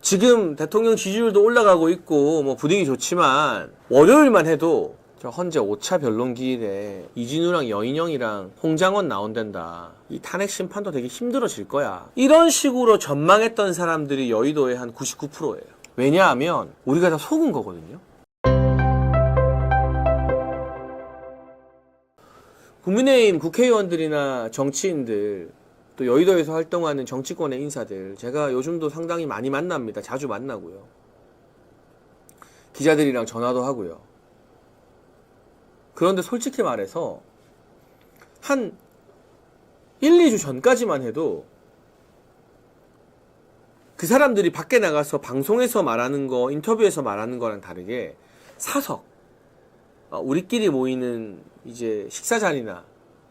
지금 대통령 지지율도 올라가고 있고 뭐 분위기 좋지만 월요일만 해도 저 헌재 5차 변론기일에 이진우랑 여인영이랑 홍장원 나온댄다. 이 탄핵 심판도 되게 힘들어질 거야. 이런 식으로 전망했던 사람들이 여의도의 한 99%예요. 왜냐하면 우리가 다 속은 거거든요. 국민의힘 국회의원들이나 정치인들, 또 여의도에서 활동하는 정치권의 인사들, 제가 요즘도 상당히 많이 만납니다. 자주 만나고요. 기자들이랑 전화도 하고요. 그런데 솔직히 말해서 한 1, 2주 전까지만 해도 그 사람들이 밖에 나가서 방송에서 말하는 거, 인터뷰에서 말하는 거랑 다르게 사석, 우리끼리 모이는 이제 식사 자리나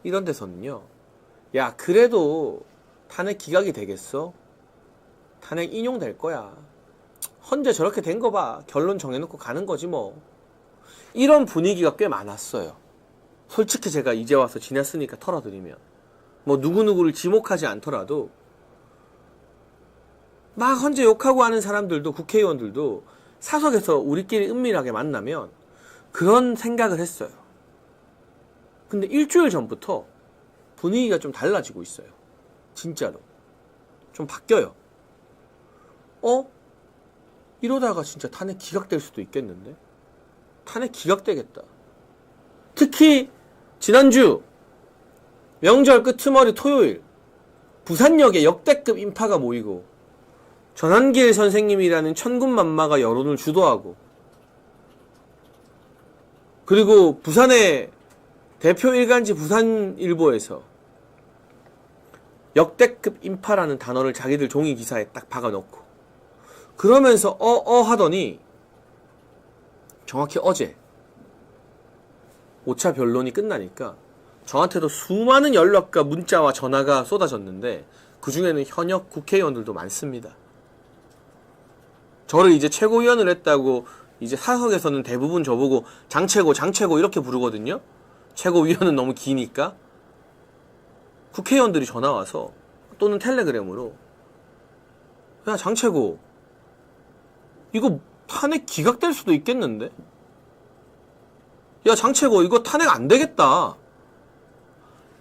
이런 데서는요, 야, 그래도 탄핵 기각이 되겠어? 탄핵 인용될 거야. 헌재 저렇게 된 거 봐. 결론 정해놓고 가는 거지 뭐. 이런 분위기가 꽤 많았어요. 솔직히 제가 이제 와서 지났으니까 털어드리면, 뭐 누구누구를 지목하지 않더라도 막 헌재 욕하고 하는 사람들도, 국회의원들도 사석에서 우리끼리 은밀하게 만나면 그런 생각을 했어요. 근데 일주일 전부터 분위기가 좀 달라지고 있어요. 진짜로. 좀 바뀌어요. 이러다가 진짜 탄핵 기각될 수도 있겠는데? 탄핵 기각되겠다. 특히 지난주 명절 끄트머리 토요일 부산역에 역대급 인파가 모이고 전한길 선생님이라는 천군만마가 여론을 주도하고, 그리고 부산의 대표 일간지 부산일보에서 역대급 인파라는 단어를 자기들 종이 기사에 딱 박아놓고, 그러면서 하더니 정확히 어제 5차 변론이 끝나니까 저한테도 수많은 연락과 문자와 전화가 쏟아졌는데 그 중에는 현역 국회의원들도 많습니다. 저를 이제 최고위원을 했다고 이제 사석에서는 대부분 저보고 장최고 이렇게 부르거든요. 최고위원은 너무 기니까. 국회의원들이 전화와서 또는 텔레그램으로, 야, 장최고, 이거 탄핵 기각될 수도 있겠는데? 야, 장최고, 이거 탄핵 안 되겠다.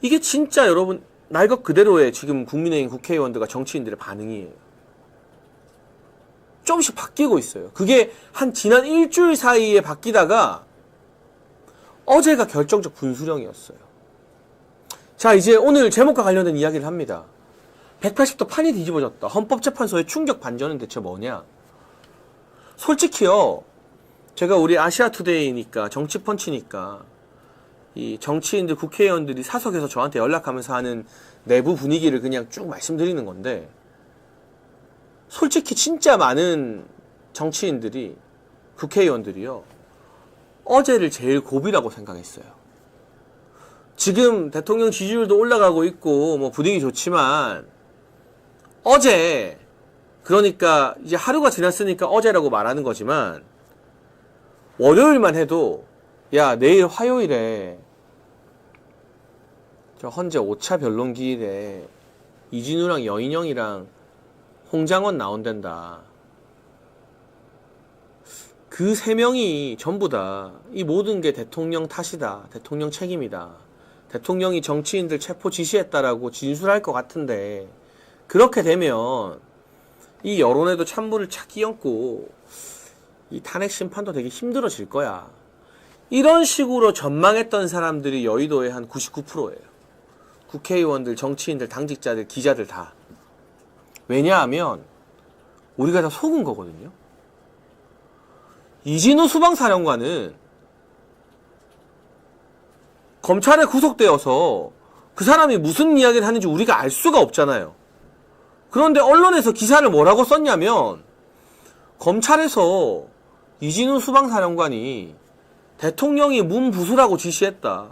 이게 진짜 여러분 날 것 그대로의 지금 국민의힘 국회의원들과 정치인들의 반응이에요. 조금씩 바뀌고 있어요. 그게 한 지난 일주일 사이에 바뀌다가 어제가 결정적 분수령이었어요. 자, 이제 오늘 제목과 관련된 이야기를 합니다. 180도 판이 뒤집어졌다. 헌법재판소의 충격 반전은 대체 뭐냐? 솔직히요, 제가 우리 아시아투데이니까, 정치펀치니까, 이 정치인들, 국회의원들이 사석에서 저한테 연락하면서 하는 내부 분위기를 그냥 쭉 말씀드리는 건데, 솔직히 진짜 많은 정치인들이, 국회의원들이요, 어제를 제일 고비라고 생각했어요. 지금 대통령 지지율도 올라가고 있고 뭐 분위기 좋지만 어제, 그러니까 이제 하루가 지났으니까 어제라고 말하는 거지만 월요일만 해도, 야, 내일 화요일에 저 헌재 5차 변론기일에 이진우랑 여인영이랑 홍장원 나온댄다. 그 세 명이 전부 다 이 모든 게 대통령 탓이다. 대통령 책임이다. 대통령이 정치인들 체포 지시했다라고 진술할 것 같은데, 그렇게 되면 이 여론에도 찬물을 착 끼얹고 이 탄핵 심판도 되게 힘들어질 거야. 이런 식으로 전망했던 사람들이 여의도의 한 99%예요. 국회의원들, 정치인들, 당직자들, 기자들 다. 왜냐하면 우리가 다 속은 거거든요. 이진우 수방사령관은 검찰에 구속되어서 그 사람이 무슨 이야기를 하는지 우리가 알 수가 없잖아요. 그런데 언론에서 기사를 뭐라고 썼냐면, 검찰에서 이진우 수방사령관이 대통령이 문 부수라고 지시했다.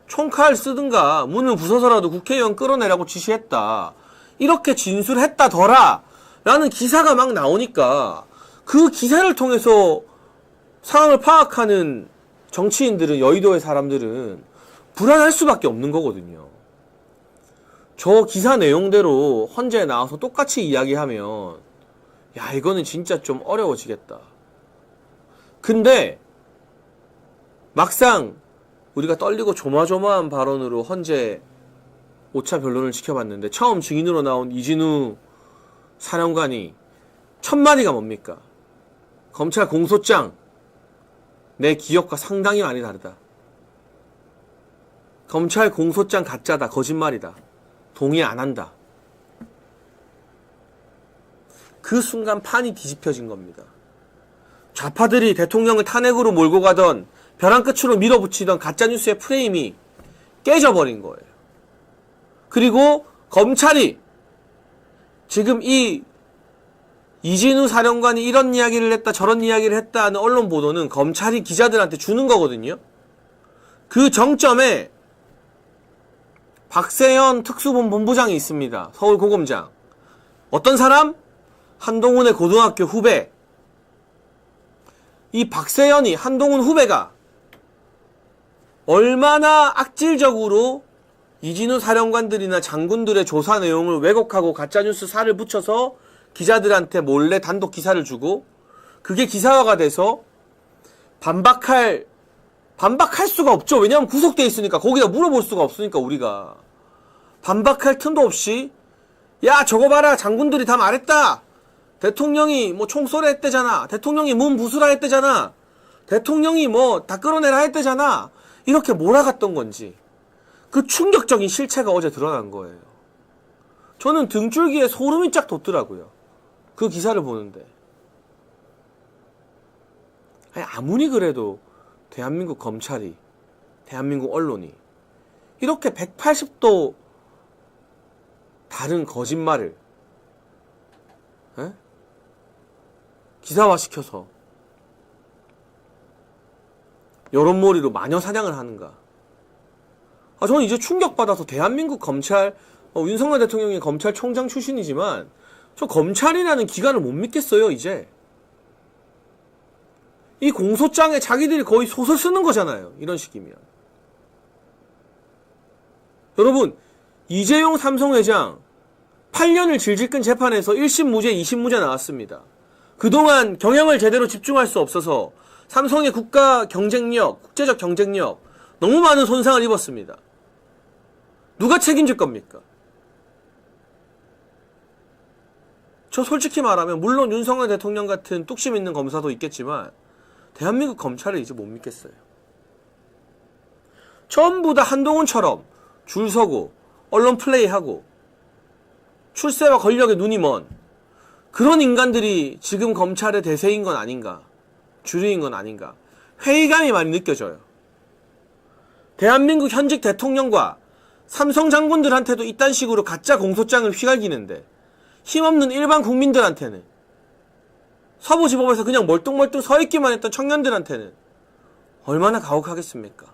총칼 쓰든가 문을 부숴서라도 국회의원 끌어내라고 지시했다. 이렇게 진술했다더라 라는 기사가 막 나오니까 그 기사를 통해서 상황을 파악하는 정치인들은, 여의도의 사람들은 불안할 수밖에 없는 거거든요. 저 기사 내용대로 헌재에 나와서 똑같이 이야기하면 야, 이거는 진짜 좀 어려워지겠다. 근데 막상 우리가 떨리고 조마조마한 발언으로 헌재 5차 변론을 지켜봤는데 처음 증인으로 나온 이진우 사령관이 첫 마디가 뭡니까? 검찰 공소장 내 기억과 상당히 많이 다르다. 검찰 공소장 가짜다. 거짓말이다. 동의 안 한다. 그 순간 판이 뒤집혀진 겁니다. 좌파들이 대통령을 탄핵으로 몰고 가던 벼랑 끝으로 밀어붙이던 가짜뉴스의 프레임이 깨져버린 거예요. 그리고 검찰이 지금 이 이진우 사령관이 이런 이야기를 했다 저런 이야기를 했다 하는 언론 보도는 검찰이 기자들한테 주는 거거든요. 그 정점에 박세현 특수본부장이 있습니다. 서울고검장. 어떤 사람? 한동훈의 고등학교 후배. 이 박세현이 한동훈 후배가 얼마나 악질적으로 이진우 사령관들이나 장군들의 조사 내용을 왜곡하고 가짜뉴스 살을 붙여서 기자들한테 몰래 단독 기사를 주고 그게 기사화가 돼서 반박할 수가 없죠. 왜냐하면 구속돼 있으니까 거기다 물어볼 수가 없으니까 우리가 반박할 틈도 없이 야 저거 봐라 장군들이 다 말했다. 대통령이 뭐 총쏘라 했대잖아. 대통령이 문 부수라 했대잖아. 대통령이 뭐 다 끌어내라 했대잖아. 이렇게 몰아갔던 건지 그 충격적인 실체가 어제 드러난 거예요. 저는 등줄기에 소름이 쫙 돋더라고요. 그 기사를 보는데. 아무리 그래도 대한민국 검찰이, 대한민국 언론이 이렇게 180도 다른 거짓말을 기사화시켜서 여론몰이로 마녀 사냥을 하는가. 저는 이제 충격받아서 대한민국 검찰, 윤석열 대통령이 검찰총장 출신이지만 저 검찰이라는 기관을 못 믿겠어요. 이제 이 공소장에 자기들이 거의 소설 쓰는 거잖아요. 이런 식이면. 여러분 이재용 삼성회장 8년을 질질 끈 재판에서 1심 무죄 2심 무죄 나왔습니다. 그동안 경영을 제대로 집중할 수 없어서 삼성의 국가 경쟁력, 국제적 경쟁력 너무 많은 손상을 입었습니다. 누가 책임질 겁니까? 저 솔직히 말하면 물론 윤석열 대통령 같은 뚝심 있는 검사도 있겠지만 대한민국 검찰을 이제 못 믿겠어요. 전부 다 한동훈처럼 줄 서고 언론 플레이하고 출세와 권력에 눈이 먼 그런 인간들이 지금 검찰의 대세인 건 아닌가, 주류인 건 아닌가 회의감이 많이 느껴져요. 대한민국 현직 대통령과 삼성 장군들한테도 이딴 식으로 가짜 공소장을 휘갈기는데 힘없는 일반 국민들한테는 서부지법에서 그냥 멀뚱멀뚱 서있기만 했던 청년들한테는 얼마나 가혹하겠습니까?